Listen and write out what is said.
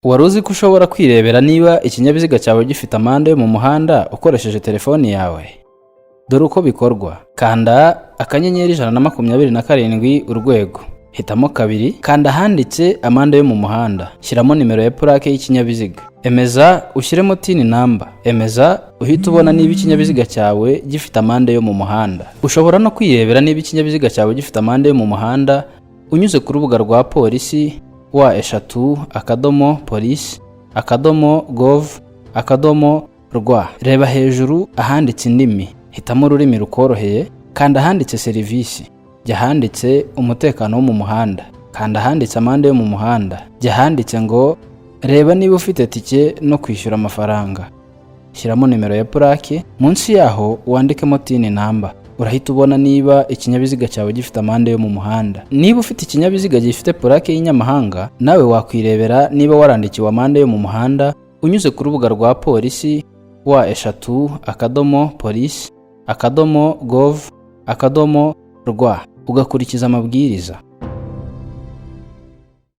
Wari uzi ko ushobora kwirebera niba ikinyabiziga cyawe gifite amande yo mu muhanda ukoresheje telefoni yawe? Dore uko bikorwa. Kanda akanyenyeri 127 urwego. Hitamo 2, kanda handitse amande yo mu muhanda. Shyiramo nimero ya plaque y'ikinyabiziga. Emeza ushyiremo tin number. Emeza uhita ubona niba ikinyabiziga cyawe gifite amande yo mu muhanda. Ushobora no kwirebera niba ikinyabiziga cyawe gifite amande yo mu muhanda unyuze ku rubuga rwa polisi wa_police.gov.rw. Reba hejuru ahanditse indimi, hitamo ururimi rukoroheye, kanda ahanditse serivisi, jya ahanditse umutekano wo mu muhanda, kanda ahanditse amande yo mu muhanda, jya ahanditse ngo reba niba ufite tike no kwishyura amafaranga. Shyiramo nimero ya plaque, munsi yaho wandikemo tin number. Urahita ubona niba ikinyabiziga cyawe gifite amande yo mu muhanda. Niba ufite ikinyabiziga gifite plaque y'inyamahanga, nawe wakwirebera niba warandikiwe amande yo mu muhanda unyuze ku rubuga rwa polisi wa_police.gov.rw ugakurikiza amabwiriza.